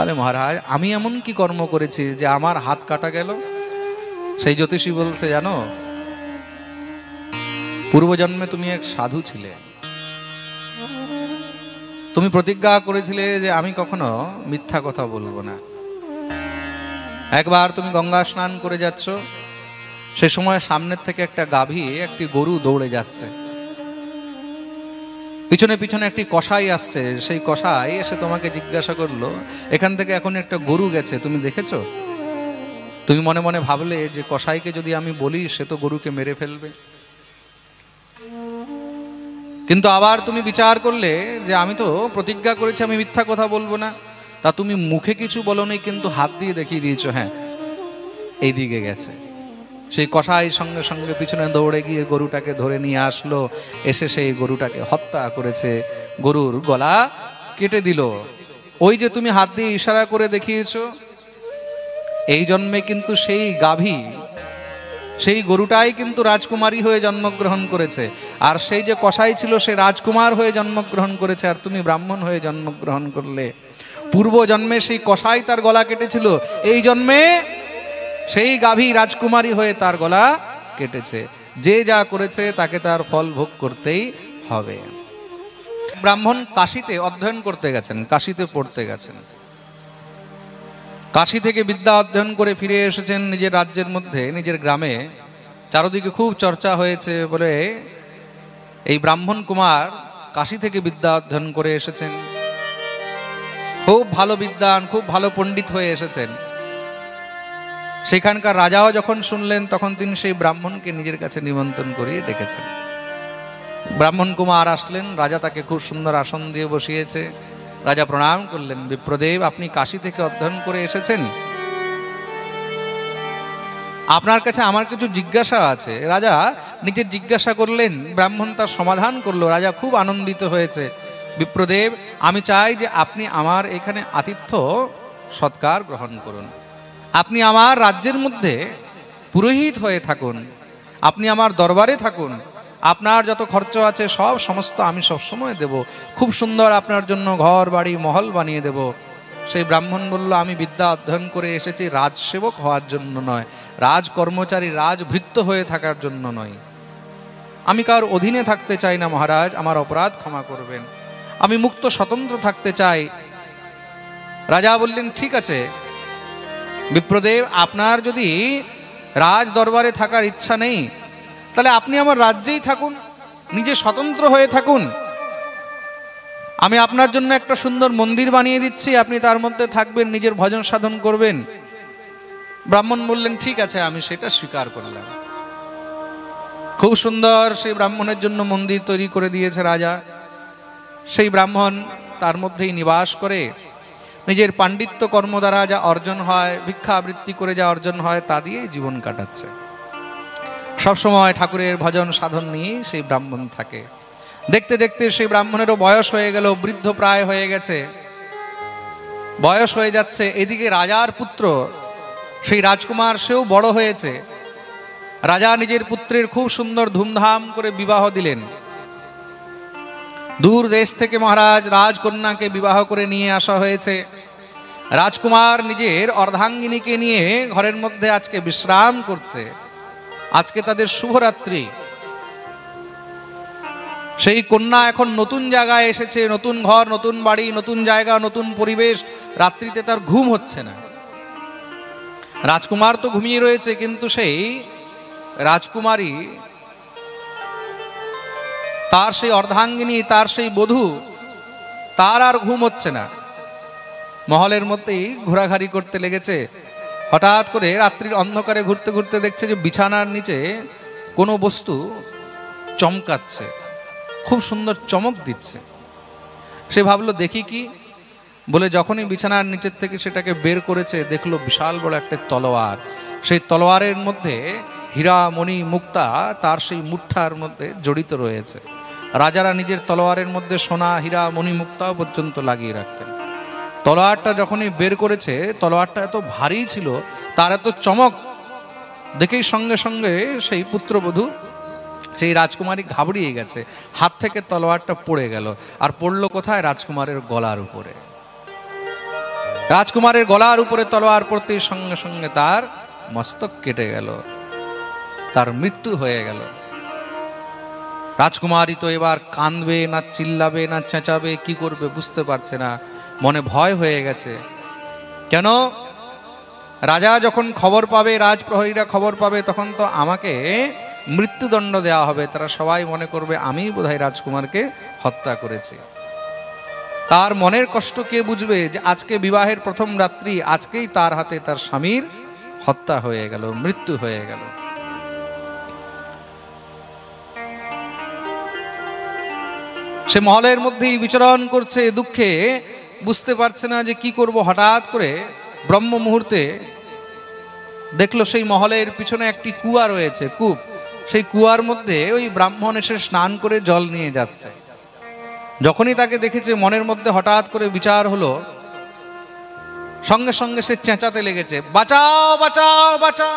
তাহলে মহারাজ আমি এমন কি কর্ম করেছি যে আমার হাত কাটা গেল? সেই জ্যোতিষী বলছে, জানো, পূর্বজন্মে তুমি এক সাধু ছিলে, তুমি প্রতিজ্ঞা করেছিলে যে আমি কখনো মিথ্যা কথা বলবো না। একবার তুমি গঙ্গা স্নান করে যাচ্ছ, সে সময় সামনের থেকে একটা গাভী একটি গরু দৌড়ে যাচ্ছে, পিছনে পিছনে একটি কসাই আসছে। সেই কসাই এসে তোমাকে জিজ্ঞাসা করলো, এখান থেকে এখন একটা গরু গেছে, তুমি দেখেছো? তুমি মনে মনে ভাবলে যে কসাইকে যদি আমি বলি সে তো গরুকে মেরে ফেলবে। কিন্তু আবার তুমি বিচার করলে যে আমি তো প্রতিজ্ঞা করেছি আমি মিথ্যা কথা বলবো না। তা তুমি মুখে কিছু বলোনি, কিন্তু হাত দিয়ে দেখিয়ে দিয়েছো, হ্যাঁ এই দিকে গেছে। সেই কসাই সঙ্গে সঙ্গে পিছনে দৌড়ে গিয়ে গরুটাকে ধরে নিয়ে আসলো, এসে সেই গরুটাকে হত্যা করেছে, গরুর গলা কেটে দিল। ওই যে তুমি হাত দিয়ে ইশারা করে দেখিয়েছো, এই জন্মে কিন্তু সেই গাভী, সেই গরুটাই কিন্তু রাজকুমারী হয়ে জন্মগ্রহণ করেছে। আর সেই যে কসাই ছিল সে রাজকুমার হয়ে জন্মগ্রহণ করেছে, আর তুমি ব্রাহ্মণ হয়ে জন্মগ্রহণ করলে। পূর্ব জন্মে সেই কসাই তার গলা কেটেছিল, এই জন্মে সেই গাভী রাজকুমারী হয়ে তার গলা কেটেছে। যে যা করেছে তাকে তার ফল ভোগ করতেই হবে। ব্রাহ্মণ কাশীতে অধ্যয়ন করতে গেছেন, কাশীতে পড়তে গেছেন। কাশী থেকে বিদ্যা অধ্যয়ন করে ফিরে এসেছেন নিজের রাজ্যের মধ্যে, নিজের গ্রামে। চারদিকে খুব চর্চা হয়েছে বলে এই ব্রাহ্মণ কুমার কাশী থেকে বিদ্যা অধ্যয়ন করে এসেছেন, খুব ভালো বিদ্বান, খুব ভালো পণ্ডিত হয়ে এসেছেন। সেখানকার রাজাও যখন শুনলেন তখন তিনি সেই ব্রাহ্মণকে নিজের কাছে নিমন্ত্রণ করিয়ে ডেকেছেন। ব্রাহ্মণ কুমার আসলেন, রাজা তাকে খুব সুন্দর আসন দিয়ে বসিয়েছে। রাজা প্রণাম করলেন, বিপ্রদেব আপনি কাশী থেকে অধ্যয়ন করে এসেছেন, আপনার কাছে আমার কিছু জিজ্ঞাসা আছে। রাজা নিজের জিজ্ঞাসা করলেন, ব্রাহ্মণ তার সমাধান করলো। রাজা খুব আনন্দিত হয়েছে। বিপ্রদেব আমি চাই যে আপনি আমার এখানে আতিথ্য সৎকার গ্রহণ করুন, আপনি আমার রাজ্যের মধ্যে পুরোহিত হয়ে থাকুন, আপনি আমার দরবারে থাকুন, আপনার যত খরচ আছে সব সমস্ত আমি সবসময় দেব, খুব সুন্দর আপনার জন্য ঘর বাড়ি মহল বানিয়ে দেব। সেই ব্রাহ্মণ বলল, আমি বিদ্যা অধ্যয়ন করে এসেছি রাজসেবক হওয়ার জন্য নয়, রাজ কর্মচারী রাজভৃত্য হয়ে থাকার জন্য নয়, আমি কার অধীনে থাকতে চাই না মহারাজ, আমার অপরাধ ক্ষমা করবেন, আমি মুক্ত স্বতন্ত্র থাকতে চাই। রাজা বললেন, ঠিক আছে বিপ্রদেব, আপনার যদি রাজ দরবারে থাকার ইচ্ছা নেই তাহলে আপনি আমার রাজ্যেই থাকুন, নিজে স্বতন্ত্র হয়ে থাকুন, আমি আপনার জন্য একটা সুন্দর মন্দির বানিয়ে দিচ্ছি, আপনি তার মধ্যে থাকবেন, নিজের ভজন সাধন করবেন। ব্রাহ্মণ বললেন, ঠিক আছে আমি সেটা স্বীকার করলাম। খুব সুন্দর সেই ব্রাহ্মণের জন্য মন্দির তৈরি করে দিয়েছে রাজা। সেই ব্রাহ্মণ তার মধ্যেই নিবাস করে নিজের পাণ্ডিত্য কর্ম দ্বারা যা অর্জন হয়, ভিক্ষাবৃত্তি করে যা অর্জন হয় তা দিয়েই জীবন কাটাচ্ছে। সবসময় ঠাকুরের ভজন সাধন নিয়ে সেই ব্রাহ্মণ থাকে। দেখতে দেখতে সেই ব্রাহ্মণেরও বয়স হয়ে গেল, বৃদ্ধ প্রায় হয়ে গেছে, বয়স হয়ে যাচ্ছে। এদিকে রাজার পুত্র সেই রাজকুমার সেও বড় হয়েছে। রাজা নিজের পুত্রের খুব সুন্দর ধুমধাম করে বিবাহ দিলেন। দূর দেশ থেকে মহারাজ রাজকন্যাকে বিবাহ করে নিয়ে আসা হয়েছে। রাজকুমার নিজের অর্ধাঙ্গিনীকে নিয়ে ঘরের মধ্যে আজকে বিশ্রাম করছে, আজকে তাদের শুভরাত্রি। সেই কন্যা এখন নতুন জায়গায় এসেছে, নতুন ঘর, নতুন বাড়ি, নতুন জায়গা, নতুন পরিবেশ, রাত্রিতে তার ঘুম হচ্ছে না। রাজকুমার তো ঘুমিয়ে রয়েছে, কিন্তু সেই রাজকুমারী, তার সেই অর্ধাঙ্গিনী, তার সেই বধূ, তার আর ঘুম হচ্ছে না। মহলের মধ্যেই ঘোরাঘুরি করতে লেগেছে। হঠাৎ করে রাত্রির অন্ধকারে ঘুরতে ঘুরতে দেখছে যে বিছানার নিচে কোনো বস্তু চমকাচ্ছে, খুব সুন্দর চমক দিচ্ছে। সে ভাবলো দেখি কি, বলে যখনই বিছানার নিচের থেকে সেটাকে বের করেছে, দেখলো বিশাল বড় একটা তলোয়ার। সেই তলোয়ারের মধ্যে হীরা মণি মুক্তা তার সেই মুঠার মধ্যে জড়িত রয়েছে। রাজারা নিজের তলোয়ারের মধ্যে সোনা হীরা মণি মুক্তাও পর্যন্ত লাগিয়ে রাখতেন। তলোয়ারটা যখনই বের করেছে, তলোয়ারটা এত ভারী ছিল, তার এত চমক দেখেই সঙ্গে সঙ্গে সেই পুত্রবধূ, সেই রাজকুমারী ঘাবড়িয়ে গেছে। হাত থেকে তলোয়ারটা পড়ে গেল, আর পড়লো কোথায়? রাজকুমারের গলার উপরে। রাজকুমারের গলার উপরে তলোয়ার পড়তে সঙ্গে সঙ্গে তার মস্তক কেটে গেল, তার মৃত্যু হয়ে গেল। রাজকুমারী তো এবার কাঁদবে না চিল্লাবে না চেঁচাবে, কি করবে বুঝতে পারছে না, মনে ভয় হয়ে গেছে। কেন? রাজা যখন খবর পাবে, রাজপ্রহরীরা খবর পাবে, তখন তো আমাকে মৃত্যুদণ্ড দেওয়া হবে। তারা সবাই মনে করবে আমি বোধহয় রাজকুমারকে হত্যা করেছি। তার মনের কষ্ট কে বুঝবে যে আজকে বিবাহের প্রথম রাত্রি, আজকেই তার হাতে তার স্বামীর হত্যা হয়ে গেল, মৃত্যু হয়ে গেল। সে মহলের মধ্যেই বিচরণ করছে দুঃখে, বুঝতে পারছে না যে কি করব। হঠাৎ করে ব্রহ্ম মুহূর্তে দেখলো সেই মহলের পিছনে একটি কুয়া রয়েছে, কূপ। সেই কুয়ার মধ্যে ওই ব্রাহ্মণ এসে স্নান করে জল নিয়ে যাচ্ছে। যখনই তাকে দেখেছে মনের মধ্যে হঠাৎ করে বিচার হলো, সঙ্গে সঙ্গে সে চেঁচাতে লেগেছে, বাঁচাও বাঁচাও বাঁচাও।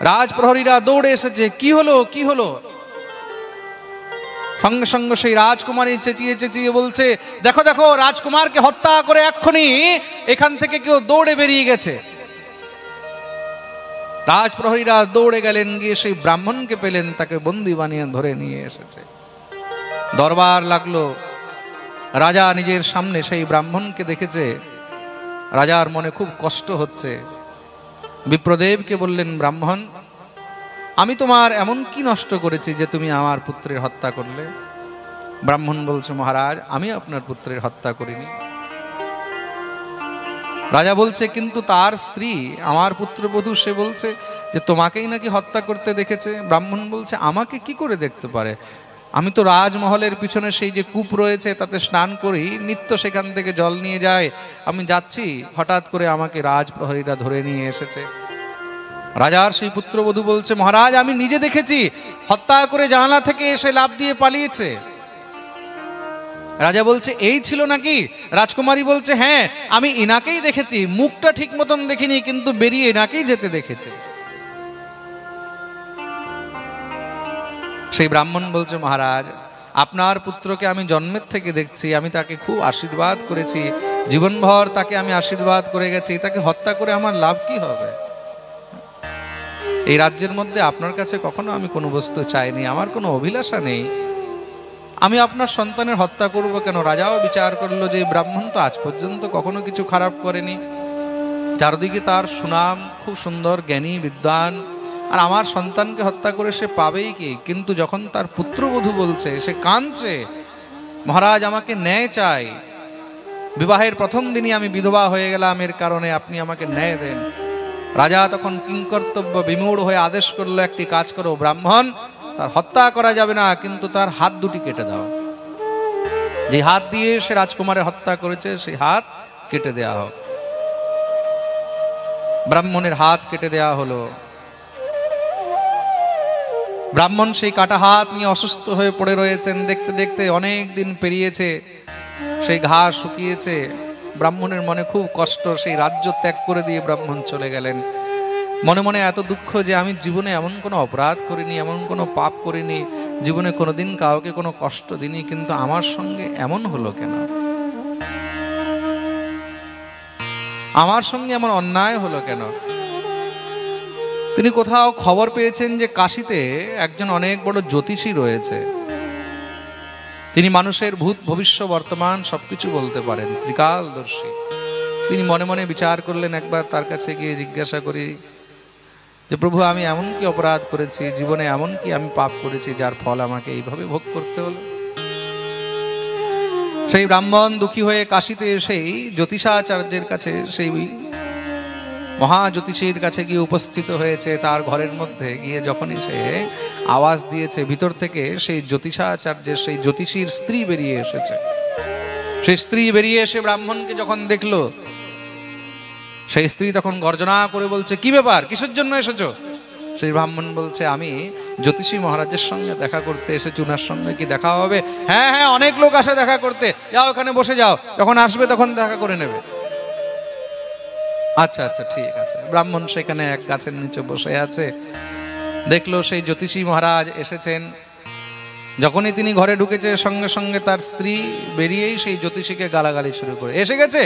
রাজপ্রহরীরা দৌড়ে এসেছে, কি হলো কি হলো? সঙ্গে সঙ্গে সেই রাজকুমারী চেঁচিয়ে চেঁচিয়ে বলছে, দেখো দেখো, রাজকুমারকে হত্যা করে এক্ষুনি এখান থেকে কেউ দৌড়ে বেরিয়ে গেছে। রাজপ্রহরীরা দৌড়ে গেলেন, গিয়ে সেই ব্রাহ্মণকে পেলেন, তাকে বন্দী বানিয়ে ধরে নিয়ে এসেছে। দরবার লাগলো, রাজা নিজের সামনে সেই ব্রাহ্মণকে দেখেছে। রাজার মনে খুব কষ্ট হচ্ছে। বিপ্রদেবকে বললেন, ব্রাহ্মণ, আমি তোমার এমন কি নষ্ট করেছি যে তুমি আমার পুত্রের হত্যা করলে? ব্রাহ্মণ বলছে, মহারাজ, আমি আপনার পুত্রের হত্যা করিনি। রাজা বলছে, কিন্তু তার স্ত্রী, আমার পুত্রবধূ, সে বলছে যে তোমাকেই নাকি হত্যা করতে দেখেছে। ব্রাহ্মণ বলছে, আমাকে কি করে দেখতে পারে? আমি তো রাজমহলের পিছনে সেই যে কূপ রয়েছে তাতে স্নান করি, নিত্য সেখান থেকে জল নিয়ে যায়। আমি যাচ্ছি, হঠাৎ করে আমাকে রাজপ্রহরীরা ধরে নিয়ে এসেছে। রাজার সেই পুত্রবধূ বলছে, মহারাজ, আমি নিজে দেখেছি, হত্যা করে জানালা থেকে এসে লাফ দিয়ে পালিয়েছে। রাজা বলছে, এই ছিল নাকি? রাজকুমারী বলছে, হ্যাঁ, আমি ইনাকেই দেখেছি, মুখটা ঠিক মতন দেখিনি, কিন্তু বেরিয়ে ইনাকেই যেতে দেখেছি। সেই ব্রাহ্মণ বলছে, মহারাজ, আপনার পুত্রকে আমি জন্মের থেকে দেখছি, আমি তাকে খুব আশীর্বাদ করেছি, জীবনভর তাকে আমি আশীর্বাদ করে গেছি, তাকে হত্যা করে আমার লাভ কি হবে? এই রাজ্যের মধ্যে আপনার কাছে কখনো আমি কোনো বস্তু চাইনি, আমার কোনো অভিলাষা নেই, আমি আপনার সন্তানের হত্যা করব কেন? রাজাও বিচার করলো যে ব্রাহ্মণ তো আজ পর্যন্ত কখনো কিছু খারাপ করেনি, চারদিকে তার সুনাম, খুব সুন্দর, জ্ঞানী, বিদ্বান, আর আমার সন্তানকে হত্যা করে সে পাবেই কি? কিন্তু যখন তার পুত্রবধূ বলছে, সে কাঁদছে, মহারাজ, আমাকে ন্যায় চাই, বিবাহের প্রথম দিনই আমি বিধবা হয়ে গেলাম, এর কারণে আপনি আমাকে ন্যায় দেন। রাজা তখন কিংকর্তব্য বিমূঢ় হয়ে আদেশ করলো, একটি কাজ করো, ব্রাহ্মণ, তার হত্যা করা যাবে না, কিন্তু তার হাত দুটি কেটে দাও। যে হাত দিয়ে সে রাজকুমারের হত্যা করেছে সেই হাত কেটে দেয়া হোক। ব্রাহ্মণের হাত কেটে দেয়া হলো। ব্রাহ্মণ সেই কাটা হাত নিয়ে অসুস্থ হয়ে পড়ে রয়েছেন। দেখতে দেখতে অনেক দিন পেরিয়েছে, সেই ঘাস শুকিয়েছে। ব্রাহ্মণের মনে খুব কষ্ট, সেই রাজ্য ত্যাগ করে দিয়ে ব্রাহ্মণ চলে গেলেন। মনে মনে এত দুঃখ যে আমি জীবনে এমন কোনো অপরাধ করিনি, এমন কোনো পাপ করিনি, জীবনে কোনোদিন কাউকে কোনো কষ্ট দিইনি, কিন্তু আমার সঙ্গে এমন হলো কেন? আমার সঙ্গে এমন অন্যায় হলো কেন? তিনি কোথাও খবর পেয়েছেন যে কাশীতে একজন অনেক বড় জ্যোতিষী রয়েছে, তিনি মানুষের ভূত ভবিষ্য বর্তমান সবকিছু বলতে পারেন, ত্রিকালদর্শী। তিনি মনে মনে বিচার করলেন, একবার তার কাছে গিয়ে জিজ্ঞাসা করি যে প্রভু, আমি এমন কি অপরাধ করেছি, জীবনে এমন কি আমি পাপ করেছি যার ফল আমাকে এইভাবে ভোগ করতে হলো? সেই ব্রাহ্মণ দুঃখী হয়ে কাশীতে সেই জ্যোতিষাচার্যের কাছে, সেই মহাজ্যোতিষীর কাছে গিয়ে উপস্থিত হয়েছে। তার ঘরের মধ্যে গিয়ে যখনই সে আওয়াজ দিয়েছে, ভিতর থেকে সেই জ্যোতিষাচার্যের, সেই জ্যোতিষীর স্ত্রী বেরিয়ে এসেছে। সেই স্ত্রী বেরিয়ে এসে ব্রাহ্মণকে যখন দেখলো, সেই স্ত্রী তখন গর্জনা করে বলছে, কি ব্যাপার, কিসের জন্য এসেছো? সেই ব্রাহ্মণ বলছে, আমি জ্যোতিষী মহারাজের সঙ্গে দেখা করতে এসেছি, উনার সঙ্গে কি দেখা হবে? হ্যাঁ হ্যাঁ, অনেক লোক আসে দেখা করতে, যাও ওখানে বসে যাও, যখন আসবে তখন দেখা করে নেবে। আচ্ছা আচ্ছা, ঠিক আছে। ব্রাহ্মণ সেখানে এক গাছের নিচে বসে আছে, দেখলো সেই জ্যোতিষী মহারাজ এসেছেন। যখনই তিনি ঘরে ঢুকেছে, সঙ্গে সঙ্গে তার স্ত্রী বেরিয়েই সেই জ্যোতিষীকে গালাগালি শুরু করে, এসে গেছে,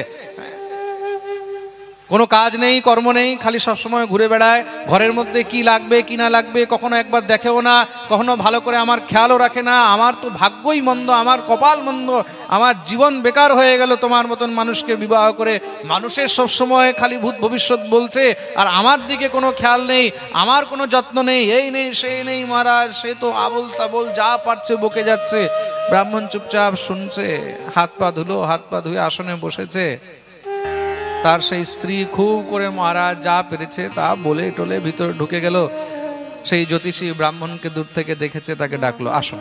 কোনো কাজ নেই, কর্ম নেই, খালি সবসময় ঘুরে বেড়ায়, ঘরের মধ্যে কি লাগবে কি না লাগবে কখনো একবার দেখেও না, কখনো ভালো করে আমার খেয়ালও রাখে না। আমার তো ভাগ্যই মন্দ, আমার কপাল মন্দ, আমার জীবন বেকার হয়ে গেল তোমার মতন মানুষকে বিবাহ করে। মানুষের সবসময় খালি ভূত ভবিষ্যৎ বলছে, আর আমার দিকে কোনো খেয়াল নেই, আমার কোনো যত্ন নেই, এই নেই সেই নেই মহারাজ, সে তো আবল তাবল যা পারছে বকে যাচ্ছে। ব্রাহ্মণ চুপচাপ শুনছে, হাত পা ধুলো, হাত পা ধুয়ে আসনে বসেছে। তার সেই স্ত্রী খুব করে মহারাজ যা পেরেছে তা বলে টলে ভিতরে ঢুকে গেল। সেই জ্যোতিষী ব্রাহ্মণকে দূর থেকে দেখেছে, তাকে ডাকলো, আসো।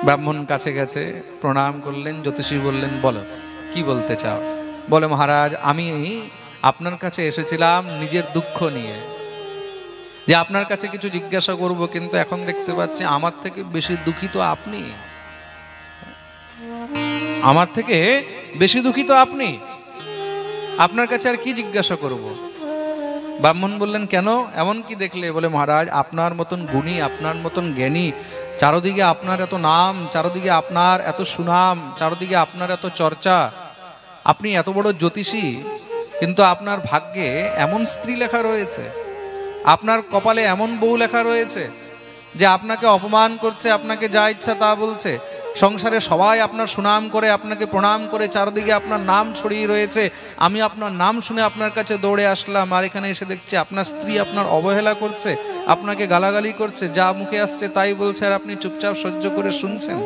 ব্রাহ্মণ কাছে গেছে, প্রণাম করলেন। জ্যোতিষী বললেন, বলো কি বলতে চাও? বলে, মহারাজ আমি আপনার কাছে এসেছিলাম নিজের দুঃখ নিয়ে, যে আপনার কাছে কিছু জিজ্ঞাসা করব, কিন্তু এখন দেখতে পাচ্ছি আমার থেকে বেশি দুঃখিত আপনি, আমার থেকে বেশি দুঃখিত আপনি, আপনার কাছে আর কি জিজ্ঞাসা করব? ব্রাহ্মণ বললেন, কেন, এমন কি দেখলে? বলে, মহারাজ আপনার মতন গুণী, আপনার মতন জ্ঞানী, চারদিকে আপনার এত নাম, চারদিকে আপনার এত সুনাম, চারদিকে আপনার এত চর্চা, আপনি এত বড় জ্যোতিষী, কিন্তু আপনার ভাগ্যে এমন স্ত্রী লেখা রয়েছে, আপনার কপালে এমন বউ লেখা রয়েছে যে আপনাকে অপমান করছে, আপনাকে যা ইচ্ছা তা বলছে, সংসারে সবাই আপনার সুনাম করে, আপনাকে প্রণাম করে, চারদিকে আপনার নাম ছড়িয়ে রয়েছে। আমি আপনার নাম শুনে আপনার কাছে দৌড়ে আসলাম, আর এখানে এসে দেখছি আপনার স্ত্রী আপনার অবহেলা করছে, আপনাকে গালাগালি করছে, যা মুখে আসছে তাই বলছে, আর আপনি চুপচাপ সহ্য করে শুনছেন।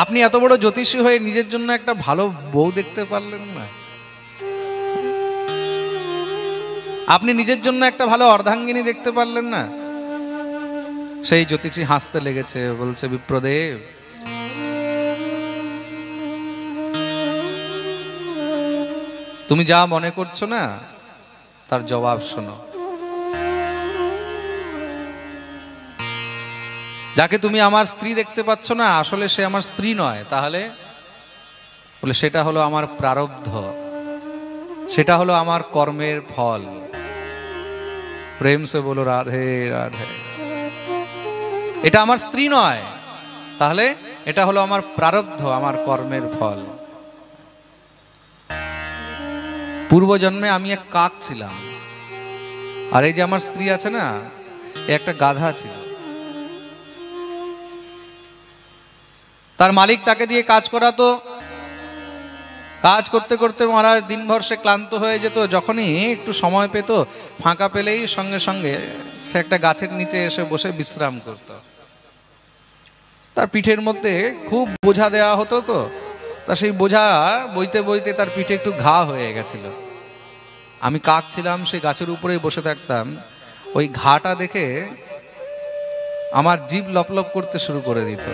আপনি এত বড় জ্যোতিষী হয়ে নিজের জন্য একটা ভালো বউ দেখতে পারলেন না? আপনি নিজের জন্য একটা ভালো অর্ধাঙ্গিনী দেখতে পারলেন না? সেই জ্যোতিষী হাসতে লেগেছে, বলছে, বিপ্রদেব তুমি যা মনে করছো না তার জবাব শোনো। যাকে তুমি আমার স্ত্রী দেখতে পাচ্ছ না, আসলে সে আমার স্ত্রী নয়। তাহলে? বলে, সেটা হলো আমার প্রারব্ধ, সেটা হলো আমার কর্মের ফল। প্রেম সে বলো রাধে রাধে। এটা আমার স্ত্রী নয়, তাহলে এটা হলো আমার প্রারব্ধ, আমার কর্মের ফল। পূর্বজন্মে আমি এক কাক ছিলাম, আর এই যে আমার স্ত্রী আছে না, একটা গাধা ছিল। তার মালিক তাকে দিয়ে কাজ করাতো, কাজ করতে করতে মহারাজ দিনভর সে ক্লান্ত হয়ে যেত। যখনই একটু সময় পেত, ফাঁকা পেলেই সঙ্গে সঙ্গে সে একটা গাছের নিচে এসে বসে বিশ্রাম করত। তার পিঠের মধ্যে খুব বোঝা দেওয়া হতো, তো তা সেই বোঝা বইতে বইতে তার পিঠে একটু ঘা হয়ে গেছিল। আমি কাক ছিলাম, সেই গাছের উপরেই বসে থাকতাম। ওই ঘাটা দেখে আমার জিভ লপলপ করতে শুরু করে দিত।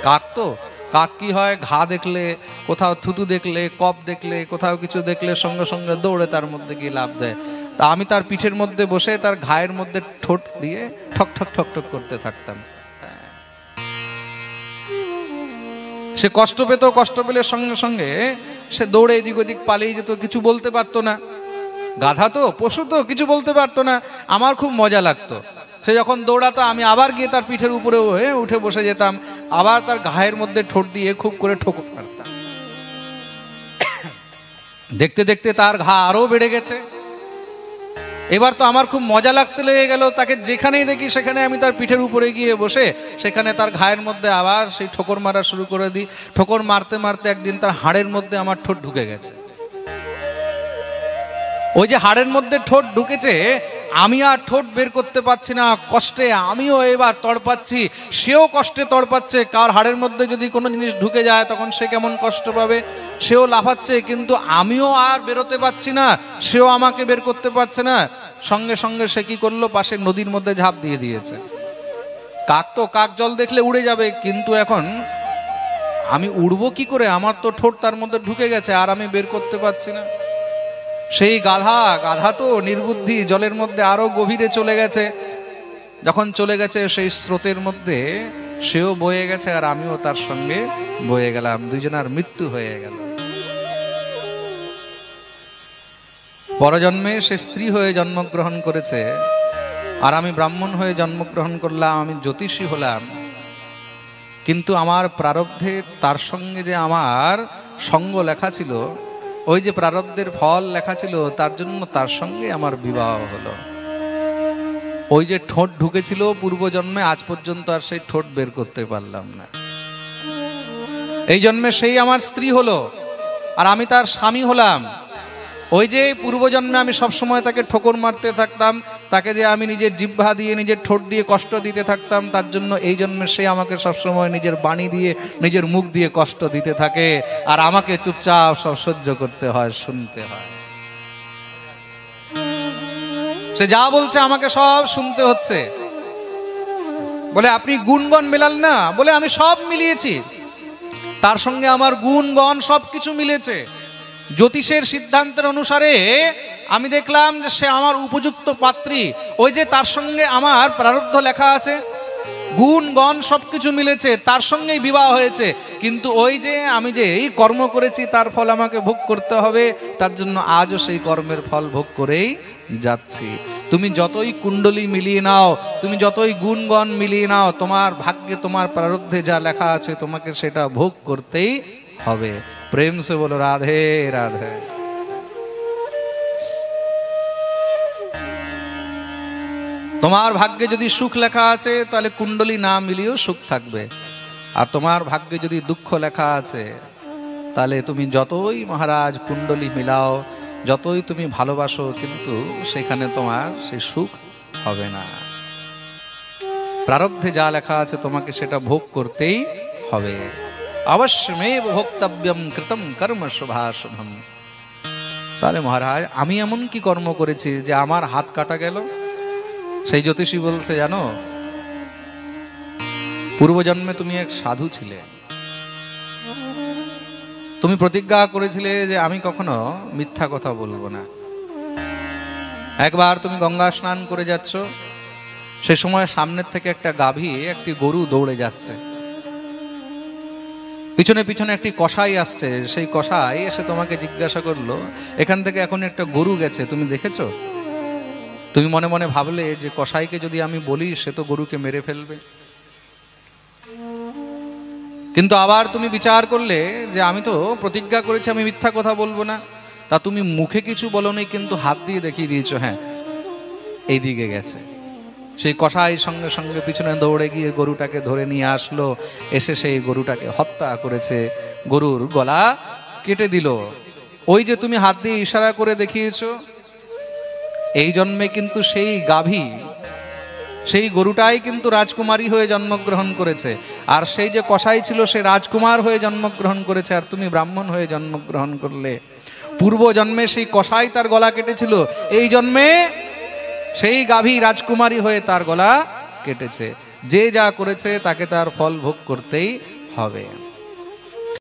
কাক তো, কাক কি হয়, ঘা দেখলে, কোথাও থুতু দেখলে, কপ দেখলে, কোথাও কিছু দেখলে সঙ্গে সঙ্গে দৌড়ে তার মধ্যে গিয়ে লাফ দেয়। তা আমি তার পিঠের মধ্যে বসে তার ঘায়ের মধ্যে ঠোঁট দিয়ে ঠক ঠক ঠক ঠক করতে থাকতাম। সে কষ্ট পেত, কষ্ট পেলে সঙ্গে সঙ্গে সে দৌড়ে এদিক ওদিক পালিয়ে যেত, কিছু বলতে পারতো না। গাধা তো, পশু তো, কিছু বলতে পারতো না। আমার খুব মজা লাগতো। সে যখন দৌড়াতো, আমি আবার গিয়ে তার পিঠের উপরে উঠে বসে যেতাম, আবার তার ঘায়ের মধ্যে ঠোঁট দিয়ে খুব করে ঠোকর মারতাম। দেখতে দেখতে তার ঘা আরো বেড়ে গেছে। এবার তো আমার খুব মজা লাগতে লেগে গেল। তাকে যেখানেই দেখি সেখানে আমি তার পিঠের উপরে গিয়ে বসে সেখানে তার ঘায়ের মধ্যে আবার সেই ঠোকর মারা শুরু করে দিই। ঠোকর মারতে মারতে একদিন তার হাড়ের মধ্যে আমার ঠোঁট ঢুকে গেছে। ওই যে হাড়ের মধ্যে ঠোঁট ঢুকেছে, আমি আর ঠোঁট বের করতে পারছি না, কষ্টে আমিও এবার তড়পাচ্ছি, সেও কষ্টে তড়পাচ্ছে। কার হাড়ের মধ্যে যদি কোনো জিনিস ঢুকে যায় তখন সে কেমন কষ্ট পাবে, সেও লাফাচ্ছে, কিন্তু আমিও আর বেরোতে পারছি না, সেও আমাকে বের করতে পারছে না। সঙ্গে সঙ্গে সে কি করলো, পাশের নদীর মধ্যে ঝাঁপ দিয়ে দিয়েছে। কাক তো, কাক জল দেখলে উড়ে যাবে, কিন্তু এখন আমি উড়বো কি করে? আমার তো ঠোঁট তার মধ্যে ঢুকে গেছে, আর আমি বের করতে পারছি না। সেই গাধা তো নির্বুদ্ধি, জলের মধ্যে আরো গভীরে চলে গেছে। যখন চলে গেছে সেই স্রোতের মধ্যে সেও বয়ে গেছে, আর আমিও তার সঙ্গে বয়ে গেলাম। দুইজনের মৃত্যু হয়ে গেল। পরজন্মে সে স্ত্রী হয়ে জন্মগ্রহণ করেছে, আর আমি ব্রাহ্মণ হয়ে জন্মগ্রহণ করলাম, আমি জ্যোতিষী হলাম। কিন্তু আমার প্রারব্ধে তার সঙ্গে যে আমার সঙ্গ লেখা ছিল, ওই যে প্রারব্ধের ফল লেখা ছিল তার জন্য তার সঙ্গে আমার বিবাহ হলো। ওই যে ঠোঁট ঢুকেছিল পূর্বজন্মে, আজ পর্যন্ত আর সেই ঠোঁট বের করতে পারলাম না। এই জন্মে সেই আমার স্ত্রী হলো আর আমি তার স্বামী হলাম। ওই যে পূর্বজন্মে আমি সবসময় তাকে ঠোকর মারতে থাকতাম, তাকে যে আমি নিজের জিহ্বা দিয়ে নিজের ঠোঁট দিয়ে কষ্ট দিতে থাকতাম, তার জন্য এই জন্মে সে আমাকে সবসময় নিজের বাণী দিয়ে নিজের মুখ দিয়ে কষ্ট দিতে থাকে, আর আমাকে চুপচাপ সব সহ্য করতে হয়, শুনতে হয়। সে যা বলছে আমাকে সব শুনতে হচ্ছে। বলে আপনি গুণগণ মেলাল না, বলে আমি সব মিলিয়েছি, তার সঙ্গে আমার গুণগণ সবকিছু মিলেছে। জ্যোতিষের সিদ্ধান্তের অনুসারে আমি দেখলাম যে সে আমার উপযুক্ত পাত্রী। ওই যে তার সঙ্গে আমার প্রারব্ধ লেখা আছে, গুণগণ সবকিছু মিলেছে, তার সঙ্গেই বিবাহ হয়েছে। কিন্তু ওই যে আমি যে এই কর্ম করেছি তার ফল আমাকে ভোগ করতে হবে, তার জন্য আজও সেই কর্মের ফল ভোগ করেই যাচ্ছি। তুমি যতই কুণ্ডলী মিলিয়ে নাও, তুমি যতই গুণগণ মিলিয়ে নাও, তোমার ভাগ্যে তোমার প্রারব্ধে যা লেখা আছে তোমাকে সেটা ভোগ করতেই হবে। প্রেম সে বলো রাধে রাধে। তোমার ভাগ্যে যদি সুখ লেখা আছে তাহলে কুণ্ডলী না মিলিয়েও সুখ থাকবে, আর তোমার ভাগ্যে যদি দুঃখ লেখা আছে তাহলে তুমি যতই মহারাজ কুণ্ডলী মিলাও, যতই তুমি ভালোবাসো, কিন্তু সেখানে তোমার সেই সুখ হবে না। প্রারব্ধে যা লেখা আছে তোমাকে সেটা ভোগ করতেই হবে। অবশ্যমেব ভোক্তব্যম কৃতম কর্ম শুভাশুভম। তাহলে মহারাজ আমি এমন কি কর্ম করেছি যে আমার হাত কাটা গেল? সেই জ্যোতিষী বলছে, জানো পূর্বজন্মে তুমি এক সাধু ছিলে, তুমি প্রতিজ্ঞা করেছিলে যে আমি কখনো মিথ্যা কথা বলবো না। একবার তুমি গঙ্গা স্নান করে যাচ্ছ, সে সময় সামনের থেকে একটা গাভী একটি গরু দৌড়ে যাচ্ছে, পিছনে পিছনে একটি কসাই আসছে। সেই কসাই এসে তোমাকে জিজ্ঞাসা করলো, এখান থেকে এখন একটা গরু গেছে, তুমি দেখেছো? তুমি মনে মনে ভাবলে যে কসাইকে যদি আমি বলি সে তো গরুকে মেরে ফেলবে। কিন্তু আবার তুমি বিচার করলে যে আমি তো প্রতিজ্ঞা করেছি আমি মিথ্যা কথা বলবো না। তা তুমি মুখে কিছু বলোনি, কিন্তু হাত দিয়ে দেখিয়ে দিয়েছো, হ্যাঁ এই দিকে গেছে। সেই কসাই সঙ্গে সঙ্গে পিছনে দৌড়ে গিয়ে গরুটাকে ধরে নিয়ে আসলো, এসে সেই গরুটাকে হত্যা করেছে, গরুর গলা কেটে দিল। ওই যে তুমি হাত দিয়ে ইশারা করে দেখিয়েছো, এই জন্মে কিন্তু সেই গাভী, সেই গরুটাই কিন্তু রাজকুমারী হয়ে জন্মগ্রহণ করেছে, আর সেই যে কসাই ছিল সে রাজকুমার হয়ে জন্মগ্রহণ করেছে, আর তুমি ব্রাহ্মণ হয়ে জন্মগ্রহণ করলে। পূর্ব জন্মে সেই কসাই তার গলা কেটেছিল, এই জন্মে সেই গাভী রাজকুমারী হয়ে তার গলা কেটেছে। যে যা করেছে তাকে তার ফল ভোগ করতেই হবে।